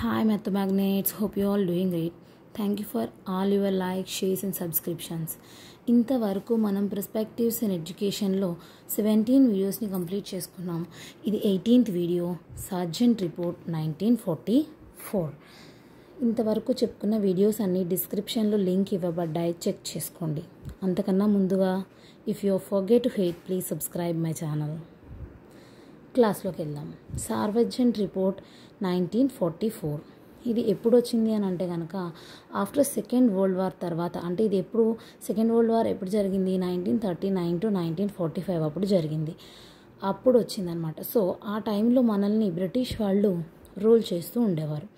Hi Math Magnates, hope you all doing great. Thank you for all your likes, shares and subscriptions. ఇంతవరకు మనం perspectives in ఎడ్యుకేషన్లో 17 వీడియోస్ని complete చేసుకున్నాం. ఇది 18th video, sergeant report 1944. ఇంతవరకు చెప్పుకున్న వీడియోస్ అన్నీ డిస్క్రిప్షన్లో లింక్ ఇవ్వబడ్డాయి, చెక్ చేసుకోండి. అంతకన్నా ముందుగా if you forget to hate please subscribe my channel. క్లాస్లోకి వెళ్దాం. సార్జెంట్ రిపోర్ట్ 1944 ఇది ఎప్పుడు వచ్చింది అని అంటే కనుక ఆఫ్టర్ సెకండ్ వరల్డ్ వార్ తర్వాత, అంటే ఇది ఎప్పుడు సెకండ్ వరల్డ్ వార్ ఎప్పుడు జరిగింది, 1939 to 1945 అప్పుడు జరిగింది. అప్పుడు వచ్చిందనమాట. సో ఆ టైంలో మనల్ని బ్రిటిష్ వాళ్ళు రూల్ చేస్తూ ఉండేవారు.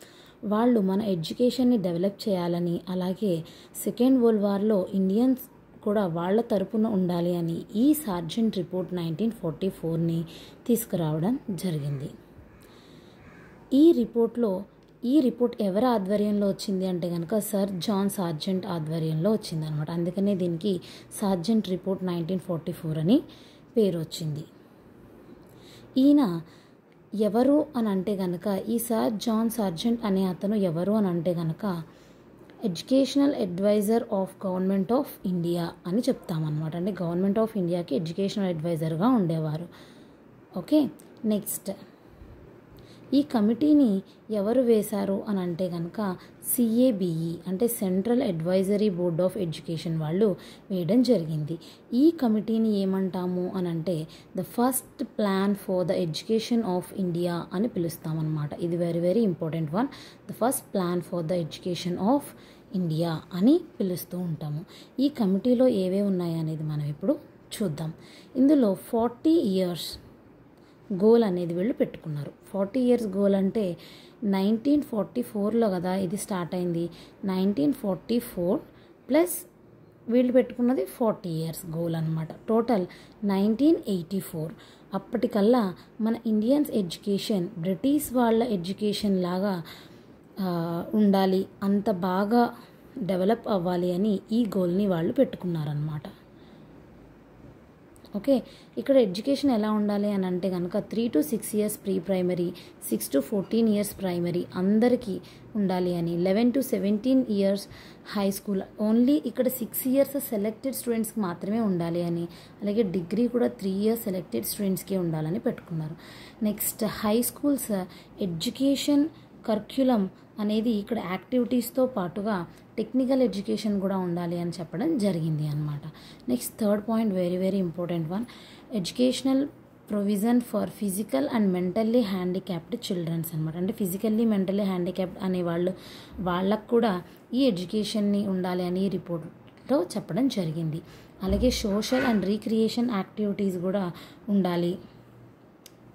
వాళ్ళు మన ఎడ్యుకేషన్ని డెవలప్ చేయాలని, అలాగే సెకండ్ వరల్డ్ వార్లో ఇండియన్స్ కూడా వాళ్ళ తరపున ఉండాలి అని ఈ సార్జెంట్ రిపోర్ట్ 1944ని తీసుకురావడం జరిగింది. ఈ రిపోర్ట్ ఎవరి ఆధ్వర్యంలో వచ్చింది అంటే కనుక సర్ జాన్ సార్జెంట్ ఆధ్వర్యంలో వచ్చింది అనమాట. అందుకనే దీనికి సార్జెంట్ రిపోర్ట్ 1944 అని పేరు వచ్చింది. ఈయన ఎవరు అని అంటే కనుక, ఈ సర్ జాన్ సార్జెంట్ అనే అతను ఎవరు అని అంటే కనుక educational adviser of government of India అని చెప్తామన్నమాట. అంటే గవర్నమెంట్ ఆఫ్ ఇండియాకి ఎడ్యుకేషనల్ అడ్వైజర్గా ఉండేవారు. ఓకే, నెక్స్ట్ ఈ కమిటీని ఎవరు వేశారు అని అంటే కనుక CABE అంటే central advisory board of education వాళ్ళు వేయడం జరిగింది. ఈ కమిటీని ఏమంటాము అని అంటే the first plan for the education of India అని పిలుస్తామన్నమాట. ఇది very very important one. The first plan for the education of India అని పిలుస్తూ ఉంటాము. ఈ కమిటీలో ఏవే ఉన్నాయి అనేది మనం ఇప్పుడు చూద్దాం. ఇందులో 40 years గోల్ అనేది వీళ్ళు పెట్టుకున్నారు. 40 years గోల్ అంటే 1944లో కదా ఇది స్టార్ట్ అయింది. 1944 ప్లస్ వీళ్ళు పెట్టుకున్నది 40 years గోల్ అనమాట. టోటల్ 1984. అప్పటికల్లా మన ఇండియన్స్ ఎడ్యుకేషన్ బ్రిటిష్ వాళ్ళ ఎడ్యుకేషన్ లాగా ఉండాలి, అంత బాగా డెవలప్ అవ్వాలి అని ఈ గోల్ని వాళ్ళు పెట్టుకున్నారనమాట. ఓకే, ఇక్కడ ఎడ్యుకేషన్ ఎలా ఉండాలి అని అంటే కనుక 3 to 6 years pre primary, 6 to 14 years primary అందరికీ ఉండాలి అని, 11 to 17 years high school only ఇక్కడ 6 years సెలెక్టెడ్ స్టూడెంట్స్కి మాత్రమే ఉండాలి అని, అలాగే డిగ్రీ కూడా 3 years సెలెక్టెడ్ స్టూడెంట్స్కే ఉండాలని పెట్టుకున్నారు. Next high schools education curriculum అనేది ఇక్కడ యాక్టివిటీస్తో పాటుగా టెక్నికల్ ఎడ్యుకేషన్ కూడా ఉండాలి అని చెప్పడం జరిగింది అనమాట. Next third point very very important one, educational provision for physical and mentally handicapped childrens అనమాట. అంటే ఫిజికల్లీ మెంటల్లీ హ్యాండిక్యాప్డ్ అనే వాళ్ళకు కూడా ఈ ఎడ్యుకేషన్ని ఉండాలి అని ఈ రిపోర్ట్లో చెప్పడం జరిగింది. అలాగే సోషల్ అండ్ రీక్రియేషన్ యాక్టివిటీస్ కూడా ఉండాలి.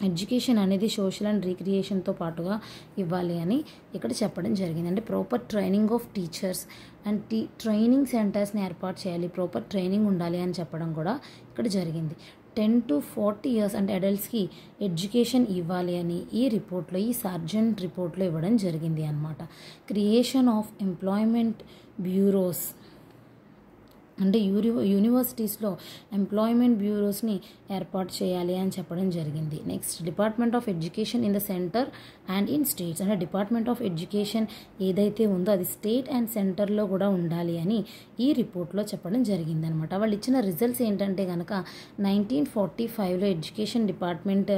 ఎడ్యుకేషన్ అనేది సోషల్ అండ్ రీక్రియేషన్తో పాటుగా ఇవ్వాలి అని ఇక్కడ చెప్పడం జరిగింది. అంటే proper training of teachers and training సెంటర్స్ని ఏర్పాటు చేయాలి, ప్రాపర్ ట్రైనింగ్ ఉండాలి అని చెప్పడం కూడా ఇక్కడ జరిగింది. 10 to 40 years అంటే అడల్ట్స్కి ఎడ్యుకేషన్ ఇవ్వాలి అని ఈ రిపోర్ట్లో, ఈ సార్జెంట్ రిపోర్ట్లో ఇవ్వడం జరిగింది అనమాట. క్రియేషన్ ఆఫ్ ఎంప్లాయ్మెంట్ బ్యూరోస్ అంటే యూనివర్సిటీస్లో ఎంప్లాయ్మెంట్ బ్యూరోస్ని ఏర్పాటు చేయాలి అని చెప్పడం జరిగింది. Next department of education in the centre and in states అంటే డిపార్ట్మెంట్ ఆఫ్ ఎడ్యుకేషన్ ఏదైతే ఉందో అది స్టేట్ అండ్ సెంటర్లో కూడా ఉండాలి అని ఈ రిపోర్ట్లో చెప్పడం జరిగింది అనమాట. వాళ్ళు ఇచ్చిన రిజల్ట్స్ ఏంటంటే కనుక 1945లో ఎడ్యుకేషన్ డిపార్ట్మెంట్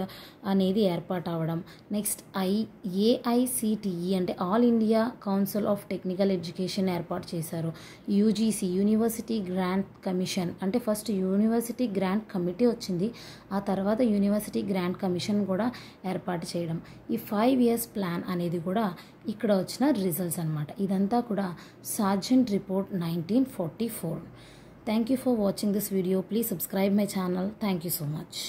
అనేది ఏర్పాటు అవ్వడం. నెక్స్ట్ AICTE అంటే all India council of technical education ఏర్పాటు చేశారు. UGC యూనివర్సిటీ గ్రాంట్ కమిషన్ అంటే ఫస్ట్ యూనివర్సిటీ గ్రాంట్ కమిటీ వచ్చింది, ఆ తర్వాత యూనివర్సిటీ గ్రాంట్ కమిషన్ కూడా ఏర్పాటు చేయడం. ఈ 5 years ప్లాన్ అనేది కూడా ఇక్కడ వచ్చిన రిజల్ట్స్ అనమాట. ఇదంతా కూడా Sargent report 1944. Thank you for watching this video. Please subscribe my channel. Thank you so much.